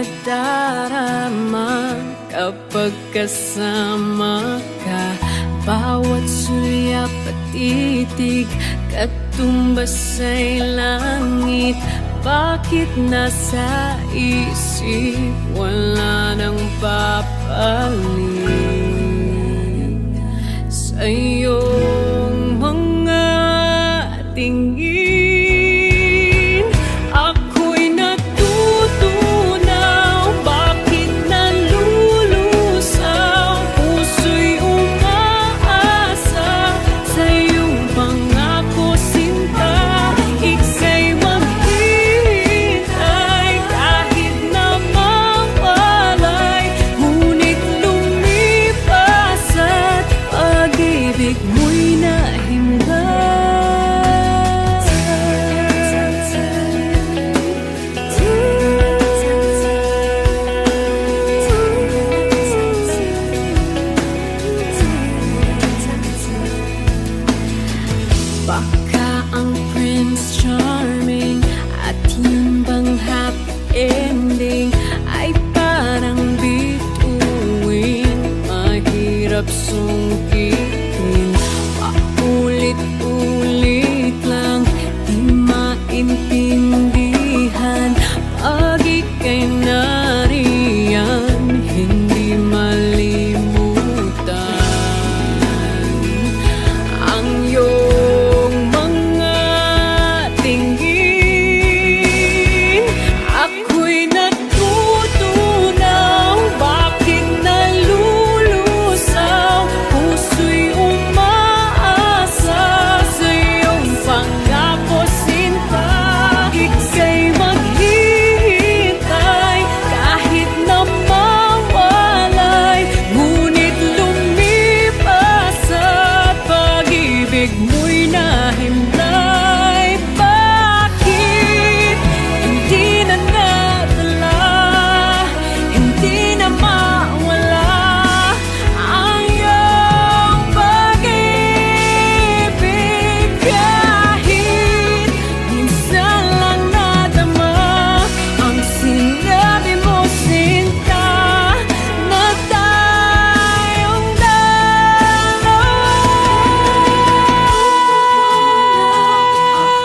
nadarama kapag kasama ka. Bawat sulyap at titig, katumbas ay langit. Bakit nasa isip wala nang papalit sa iyong mga tingin? Ako'y natutunaw, bakit nalulusaw? Puso'y umaasa sa iyong pangako, sinta. Ika'y maghihintay kahit na mawalay, ngunit lumipas at pag-ibig mo'y nahimlay. Baka ang Prince Charming at yung bang happy ending ay parang bituin, mahirap sungkitin. Paulit-ulit lang, di maintindihan. Pag ika'y nariyan, hindi malimutan ang iyong mga tingin. Ako'y natutunaw, bakit nalulusaw? Puso'y umaasa sa iyong pangako, sinta. Ika'y maghihintay kahit na mawalay, ngunit lumipas at pag-ibig mo'y nahimlay. Bakit hindi na nadala, hindi na mawala ang iyong pag-ibig? Kahit minsan lang nadama ang sinabi mo, sinta, na tayong dalawa.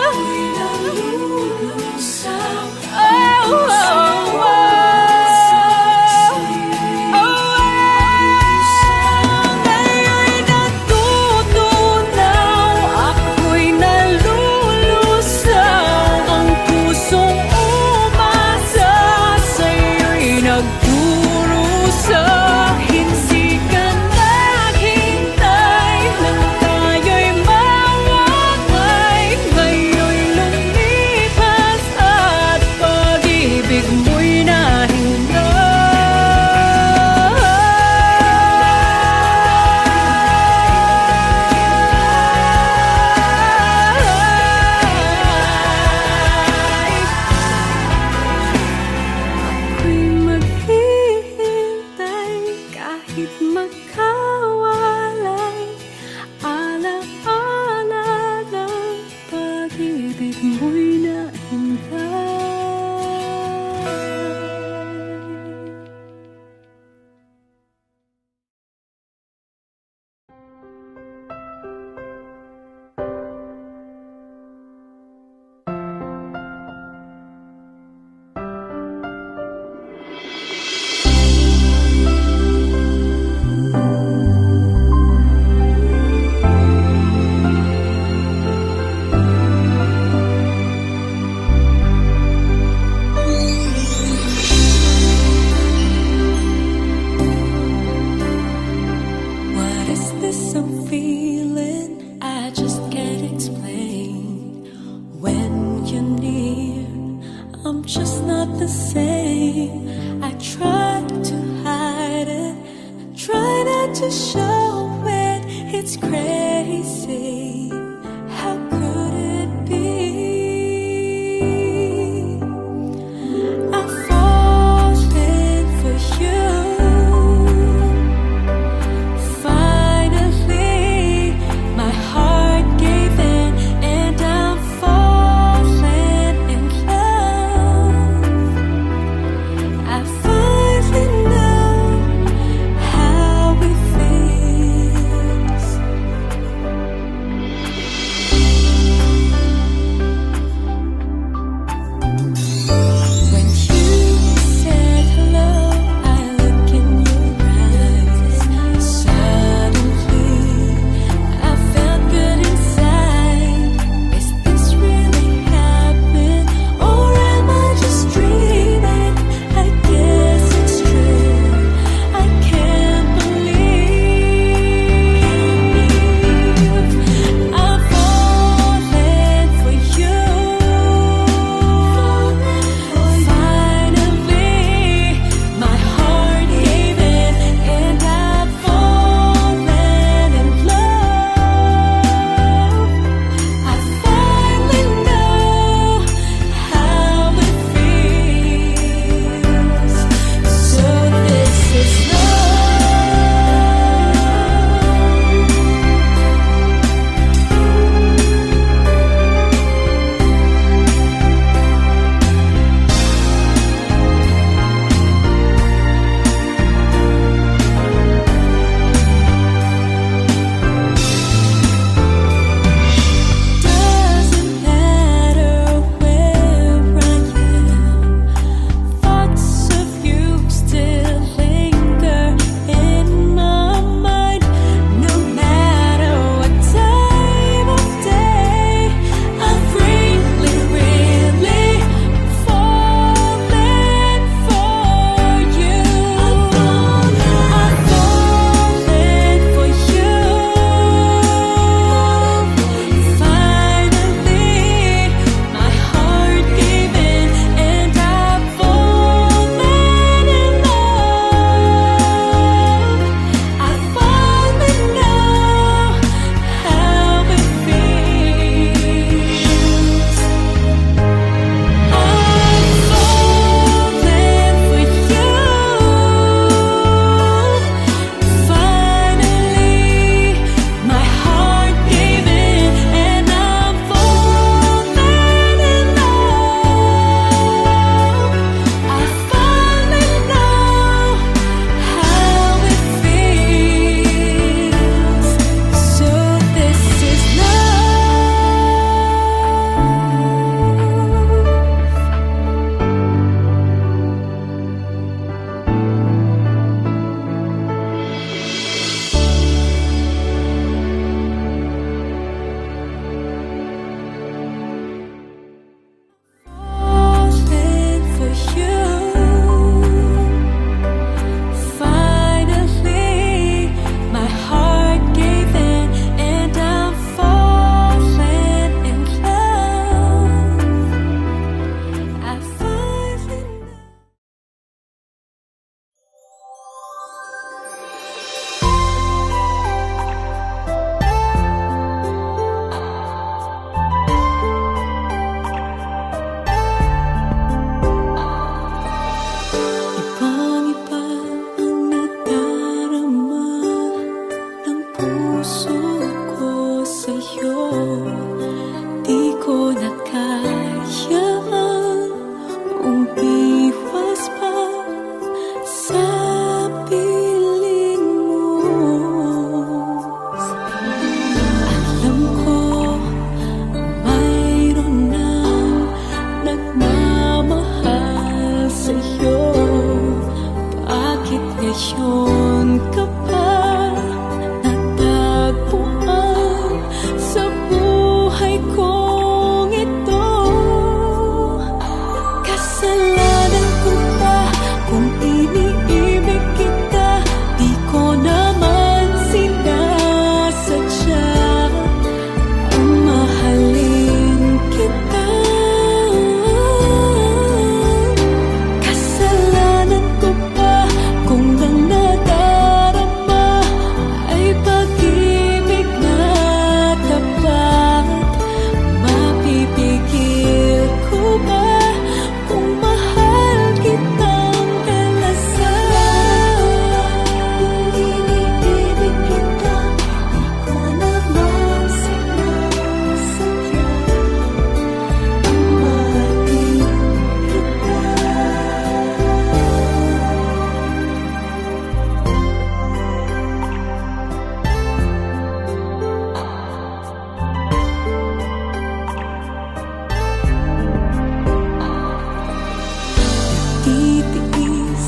Ako'y nalulusaw, ngayon'y natutunaw. Ako'y nalulusaw, ang pusong umasa sa'yo'y nagdurusa. Hindi ka naghintay nang tayo'y mawalay, ngayon'y lumipas at pag-ibig mo'y ako'y maghihintay kahit magkawalay, ala-ala ng pag-ibig mo'y nahintay. What is this I'm feeling? I just can't explain. When you're near, I'm just not the same. I try to hide it, try not to show it. It's crazy. How could it be? I'm falling for you. Finally, my heart gave in, and I'm falling in love. I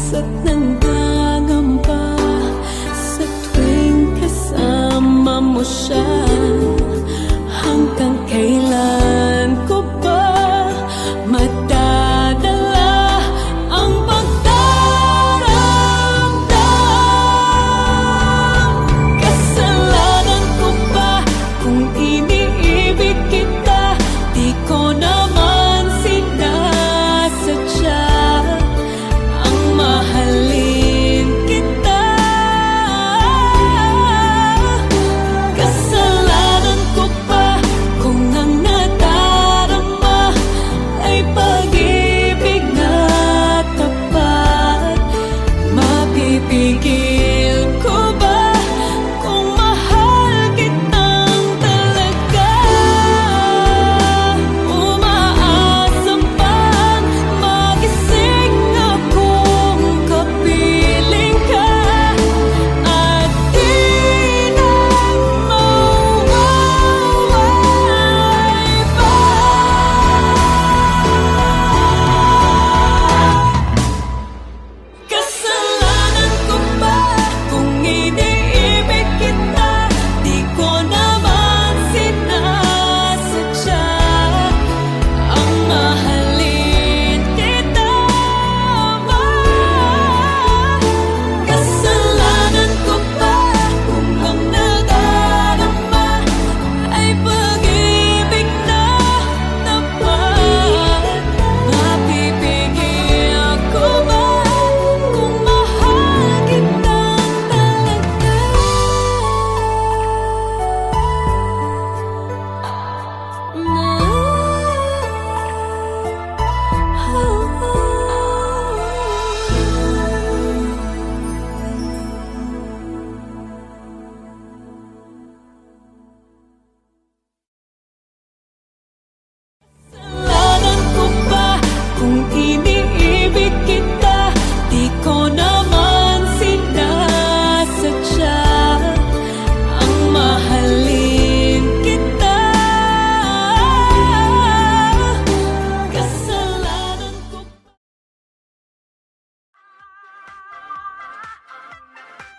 Basta't nangangamba sa tuwing kasama mo siya. Hanggang kailan ko ba madadala ang pagdaramdam? Kasalanan ko ba kung iniibig kita? Di ko naman sinasadya ang mahalin kita. Kasalanan ko ba kung ang nadarama ay pag-ibig na tapat? Mapipigil ko ba kung mahal kitang talaga? Umaasa pang magising akong kapiling ka at di na mawawalay pa. Kasalanan ko ba kung iniibig kita? Di ko naman sinasadya ang mahalin kita. Kasalanan ko ba kung ang nadarama ay pag-ibig na tapat? Mapipigil ko ba kung mahal kitang talaga? Kasalanan ko ba kung iniibig kita? Di ko naman sinasadya ang mahalin kita. Kasalanan ko ba?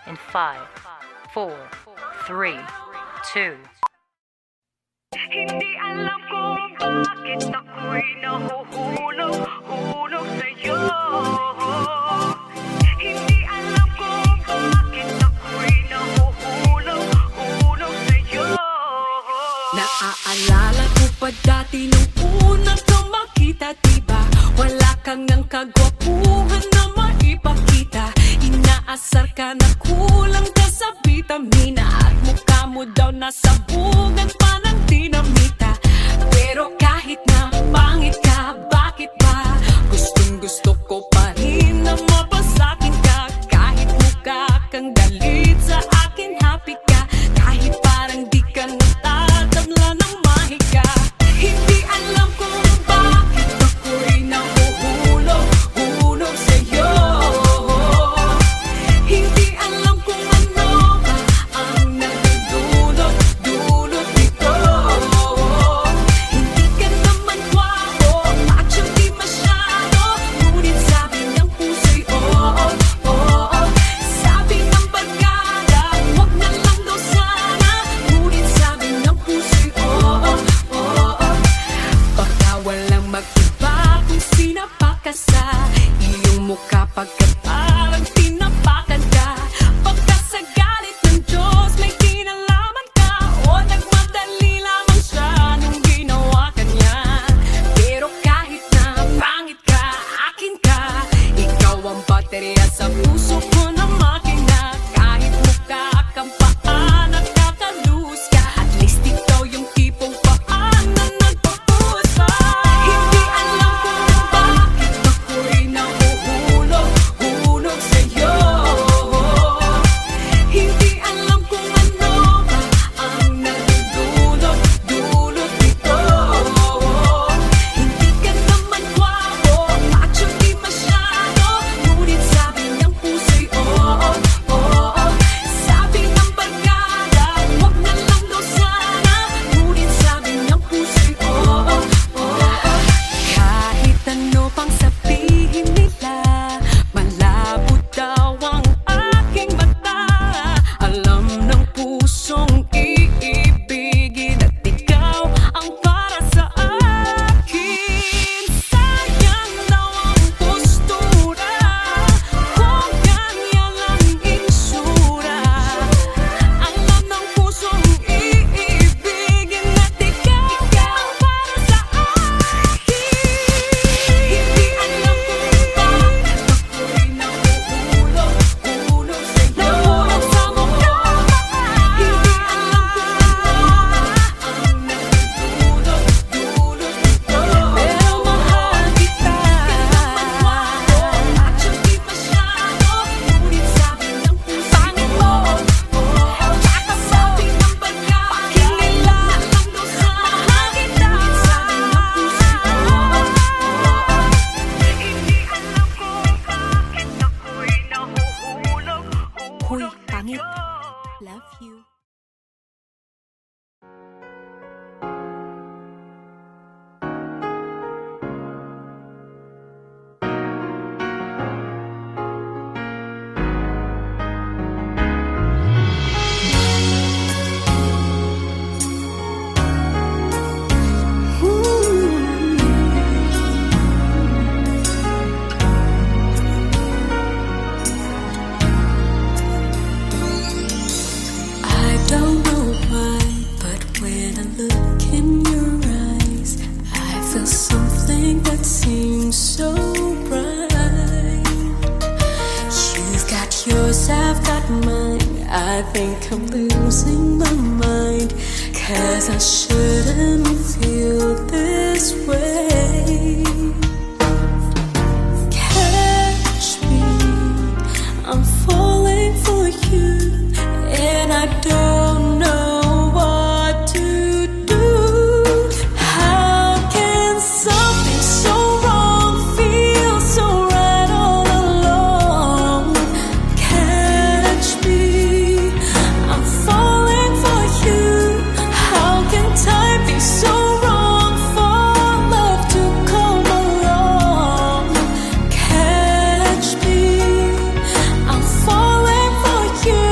In 5, 4, 3, 2. Hindi alam kung bakit ako'y nahuhulog sa'yo. Hindi alam kung bakit ako'y nahuhulog sa'yo. Naaalala ko pa dati nung una kang makita, diba? Wala kang ang kagwapuhan na maipakita. Inaasar ka na kulang ka sa vitamina, at mukha mo daw nasa bugan pa ng dinamita. Pero kahit na pangit ka, bakit ba gustong gusto ko pa rin na mapasakin ka? Kahit mukha kang galit, sa akin happy ka. Kahit parang di ka natatamla ng mahika. Hindi alam kung bakit ako'y nahuhulog sa'yo. Hindi alam kung ano ba ang nagdudulot dito. Hindi ka naman gwapo, macho di masyado, ngunit sabi ng puso'y oo. Sabi ng barkada, wag na lang daw sana, ngunit sabi ng puso'y oo. Baka walang mag-iba kung sinapak ka sa iyong mukha, pagkat parang tinapakan ka. Pagka sa galit ng Diyos may kinalaman ka, o nagmadali lamang siya nung ginawa ka niya. Pero kahit na pangit ka, akin ka. Ikaw ang baterya sa puso ko na makina. Kahit mukha kang paa, nakakalus ka, at least ikaw yung tipong paa na nagpapuus pa. Hindi alam kung bakit ako'y nahuhulog sa'yo. Hindi alam kung ano ba ang nagdudulot dito. Hindi ka naman gwapo, macho di masyado, ngunit sabi ng puso'y oo. I think I'm losing my mind, 'cause I shouldn't feel this way. Catch me, I'm falling for you, and I don't know what to do. How can something so wrong feel so right all along? Catch me, I'm falling for you. How can time be so wrong for love to come along? Catch me, I'm falling for you.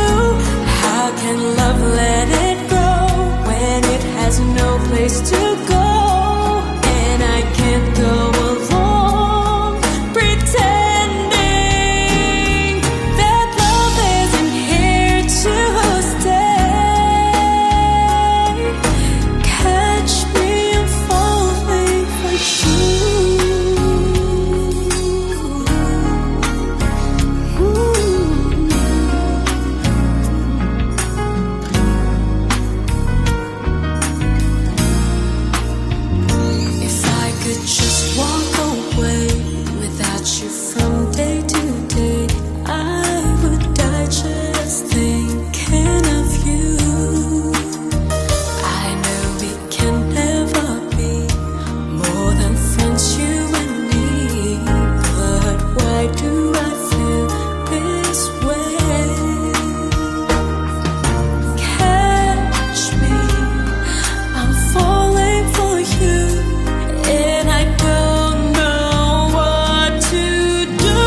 How can love let it go when it has no place to go? And I can't go along pretending that love isn't here to stay. Catch me, I'm falling for you. If I could just walk away without you from day to day, I would die just thinking of you. I know we can never be more than friends, you and me. But why do I feel this way? Catch me, I'm falling for you, and I don't know what to do.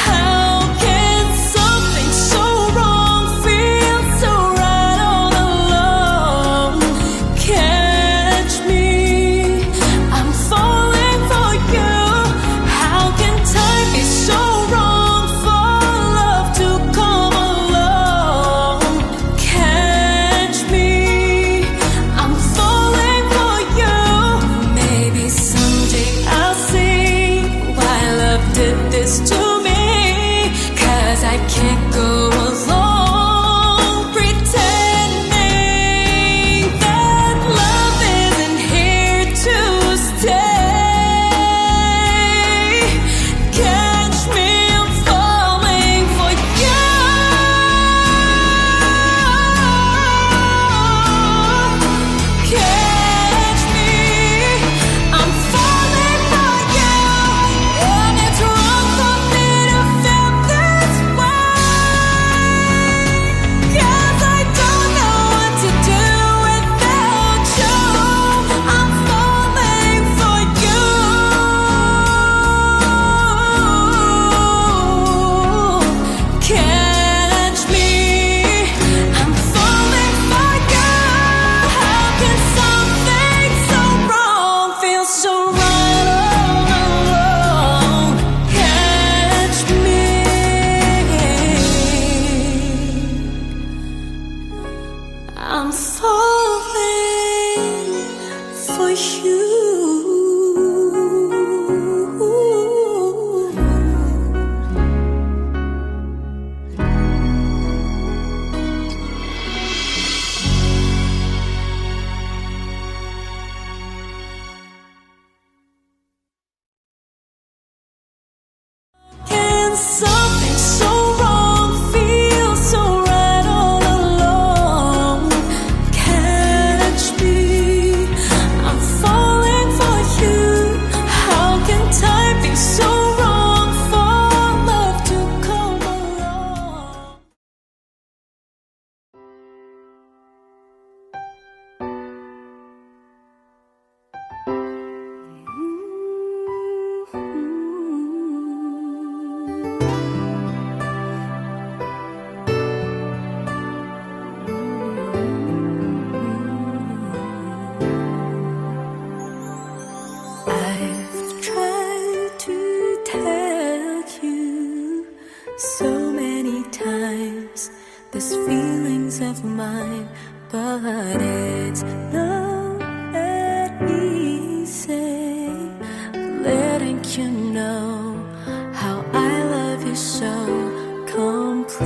How can something so wrong feel so right all along? Catch me, I'm falling for you. How can time be so wrong for love to come along? Catch me, I'm falling for you. Maybe someday I'll see why love did this to me, 'cause I can't go along pretending that love isn't here to stay. Catch me, I'm falling for you. Catch me, I'm falling for you, and it's wrong for me to feel this way, 'cause I don't know what to do without you. I'm falling for you. Catch me, I'm falling for you. How can something so wrong feel so right all along? Catch me, I'm falling for you. Can something so wrong feel so right all along? Catch me, I'm falling for you. How can time be so wrong for love to come along? I've tried to tell you so many times these feelings of mine, but it's not that easy letting you know how I love you so completely.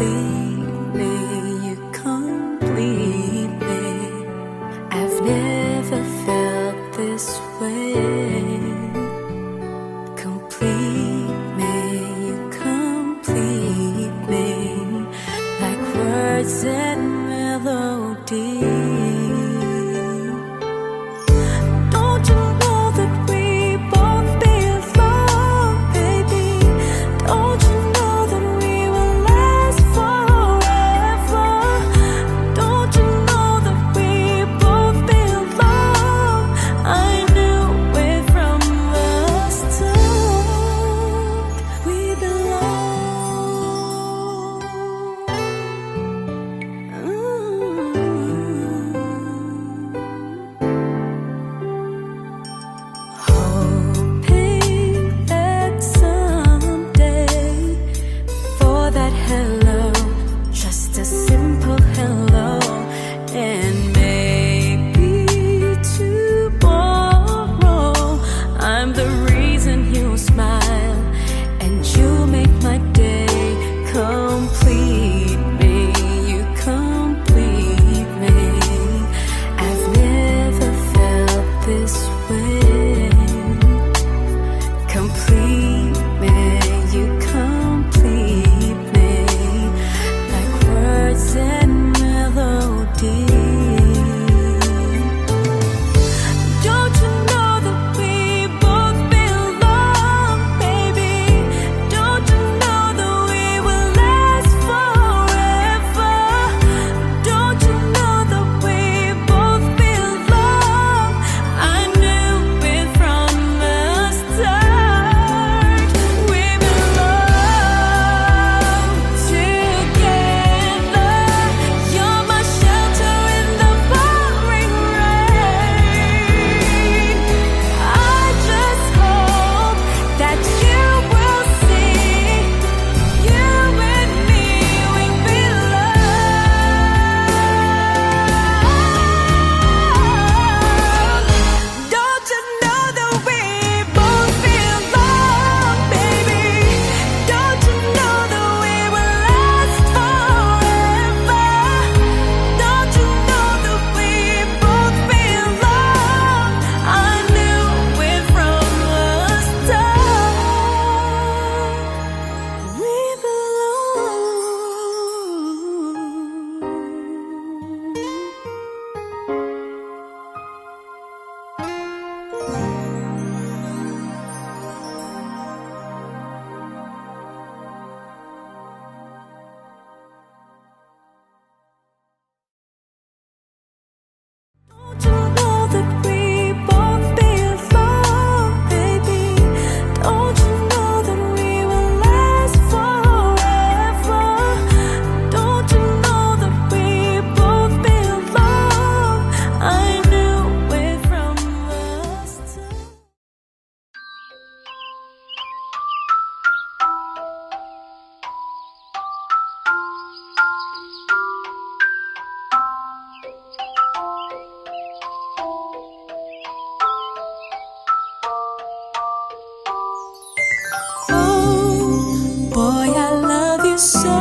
Boy, I love you so,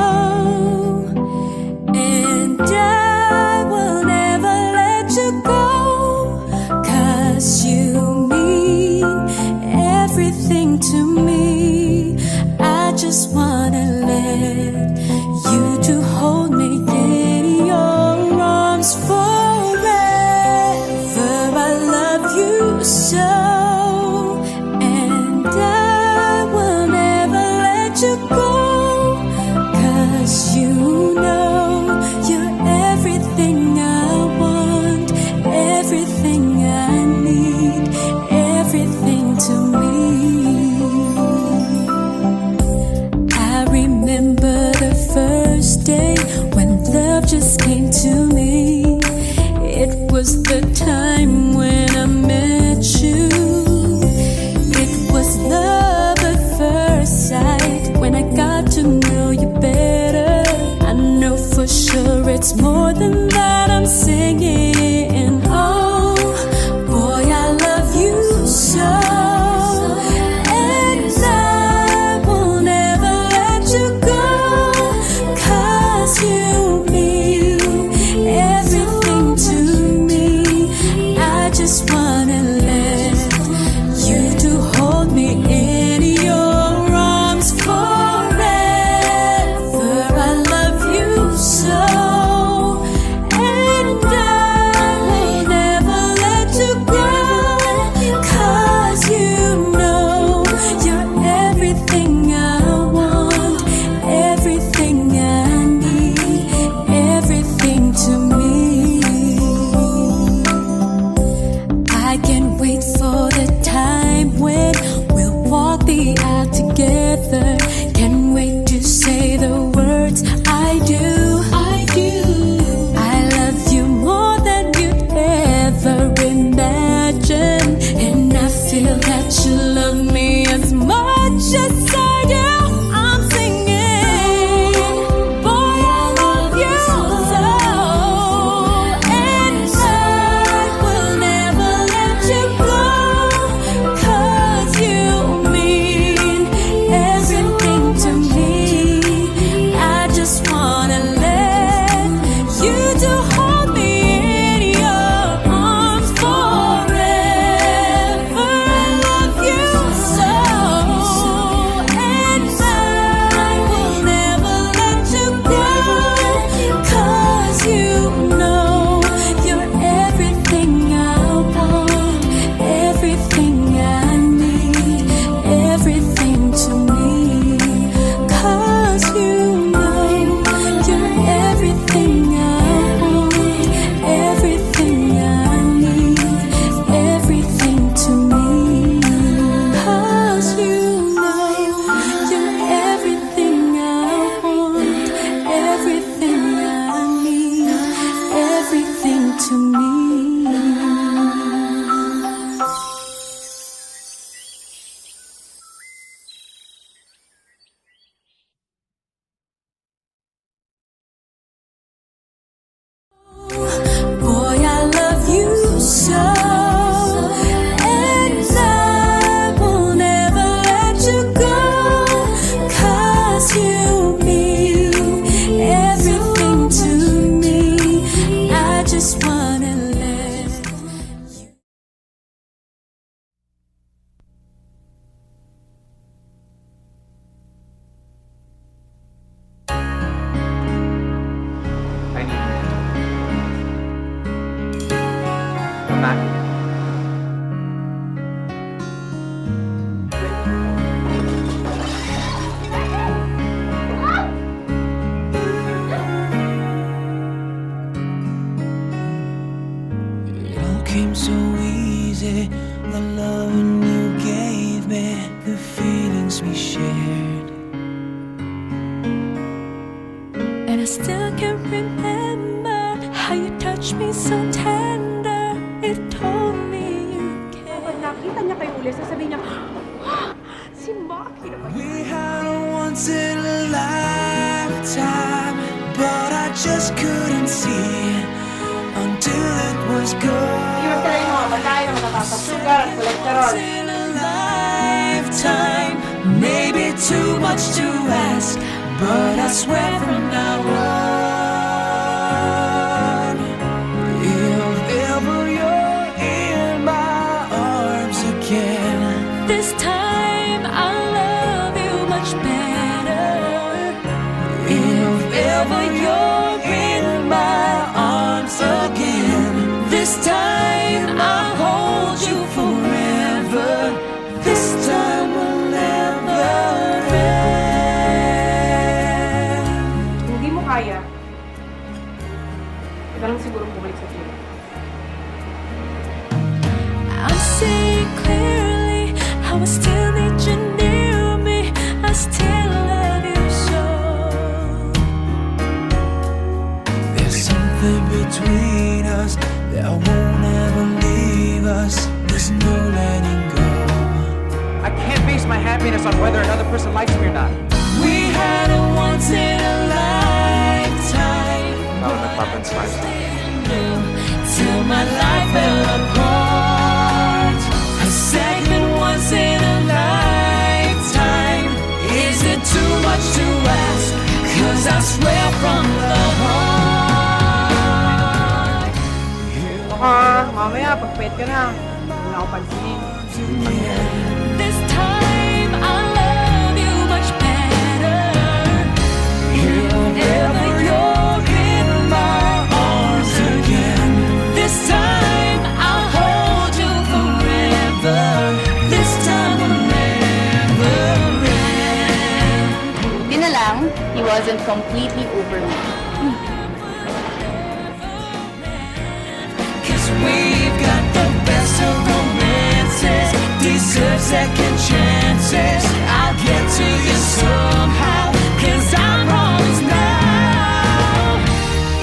and I will never let you go, 'cause you mean everything to me. I just wanna let you to hold me in your arms forever. I love you so, and I will never let you go, 'cause you know you're everything I want, everything I need, everything to me. I remember the first day when love just came to me. It was the time when I met you. It was love at first sight when I got to know you better. I know for sure it's more than that I'm singing. Oh, boy, I love you so, and I will never let you go, 'cause you mean everything to me. I just wanna let you to hold me in your arms forever. I love you so, and I will never let you go, 'cause you know you're everything I want, everything I need, everything to me. I can't wait for the time when we'll walk the aisle together. Can't wait to say the words I do. I do. I love you more than you'd ever imagine, and I feel that you love me as much as I do. I'm singing, boy, I love you so, and I will never let you go, 'cause you mean everything to me. I just wanna let you to hold me in your arms forever. I love you so, and I will never let you go, 'cause you know you're everything I want, everything I need, everything to me. 'Cause you know you're everything I want, everything I need, everything to me. 'Cause you know you're everything I want, everything I need, everything to me. Boy, I love you so, and I will never let you go, 'cause you mean everything to me. I just wanna let you. I need come back. It all came so easy, the loving you gave me, the feelings we shared. And I still can remember how you touched me so tender. It told me you Pag care. nakita niya kayo uli, sasabihin niya, si Maki naman. We had a once in a lifetime, but I just couldn't see it until it was gone. Iwan sila yung mga batay na matatapos sugar at kolesterol. Once in a lifetime, maybe maybe too much to ask, but I swear from now on, if ever you're in my arms again, This time I'll love you much better. if ever you're in my arms again, This time I'll hold you forever. this time will never end. Kung hindi mo kaya, ito lang siguro bumalik sa piling. I'm seeing clearly how I still need you near me. I still love you so. There's something between us that won't ever leave us. There's no letting go. I can't base my happiness on whether another person likes me or not. We had a once in a lifetime, Oh, nagpapansin. till my life fell apart. A second once in a lifetime. Is it too much to ask? 'Cause I swear from the heart. Mamaya, pag-pet ka na. Wala akong pansinin. This time I'll love you much better. If ever you're in my arms again, This time I'll hold you forever. This time will never end. Buti na lang, he wasn't completely over me. 'cause we've got the best of romances, deserve second chances. I'll get to you somehow, 'cause I promise now,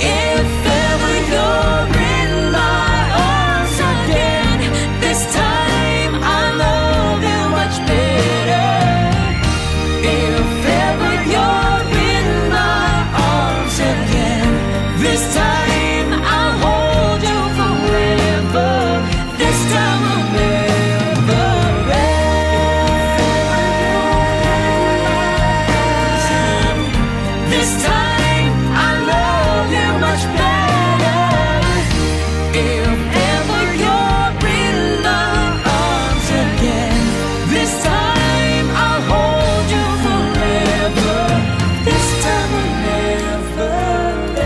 if ever you're in my arms again, this time I'll love you much better. If ever you're in my arms again, this time I'll hold you forever. This time will never end. This time I love you much better. If ever you're in my arms again, this time I'll hold you forever. This time will never end.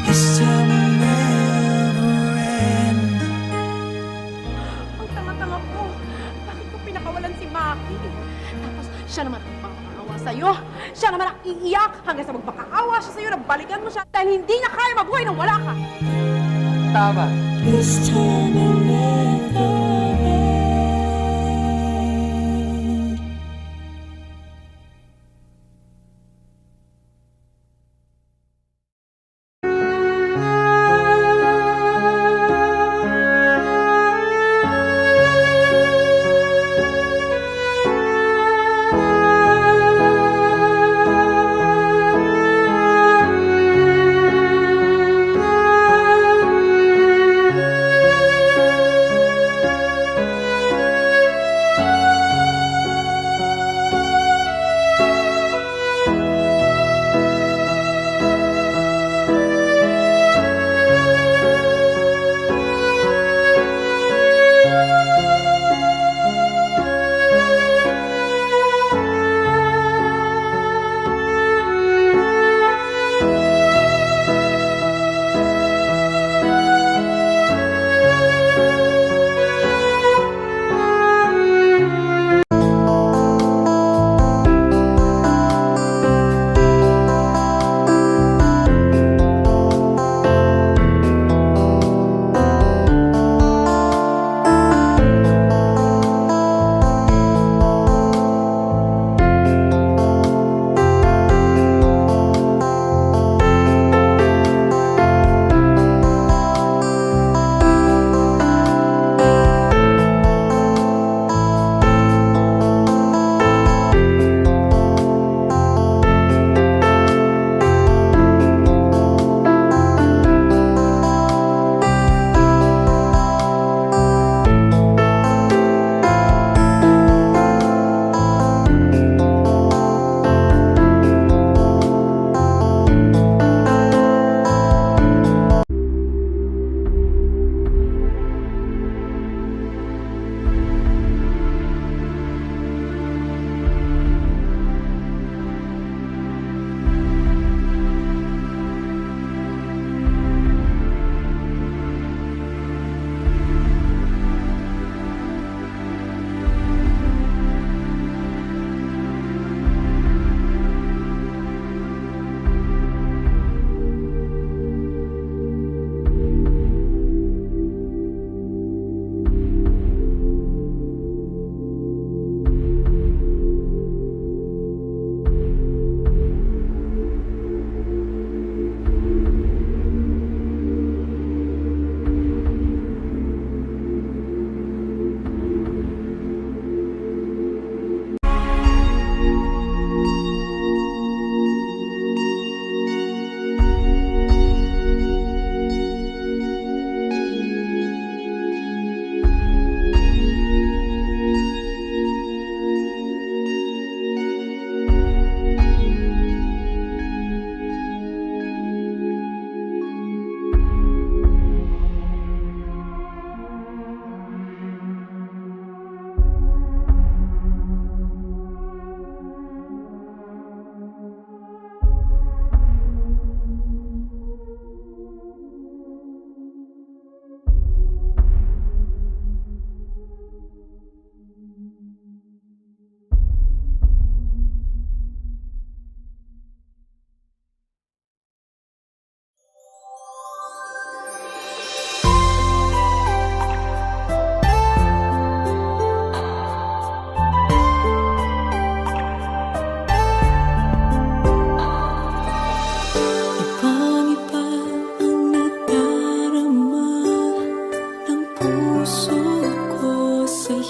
This time will never end. Ang tanga-tanga ko. Bakit ko pinakawalan si Maki? Tapos siya naman ang magpapaawa sa'yo. Siya naman ang iiyak hanggang sa magpakaawa siya sa'yo na balikan mo siya dahil hindi niya kaya mabuhay nang wala ka. Tama. This time will never end.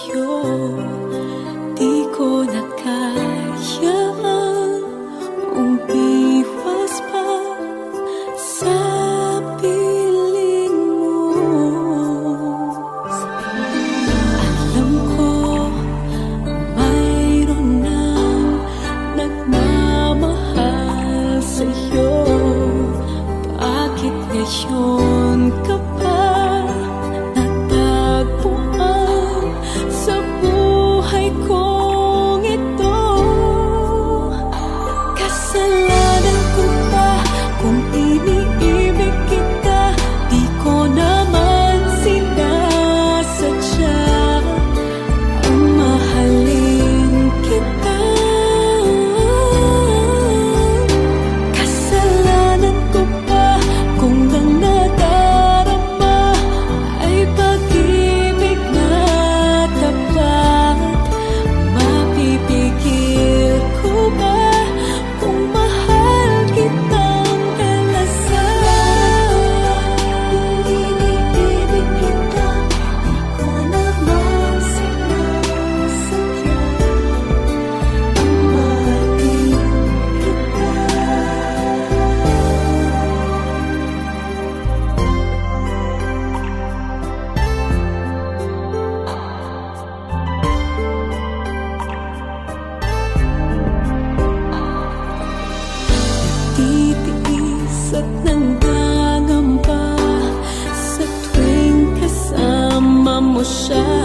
sa'yo. Di ko na kayang umiwas pa sa piling mo. Alam ko mayroon nang nagmamahal sa'yo. Bakit ngayon ka pa natagpuan sa buhay kong ito? Kasalanan ko ba kung iniibig kita? Di ko naman sinasadya ang mahalin kita. Kasalanan ko ba kung ang nadarama ay pag-ibig na tapat? Mapipigil ko ba kung mahal kitang halasan? Kung iniibig kita, di ko naman sinasadya ang mahalin kita. Titiis at nanggangamba sa tuwing kasama mo siya.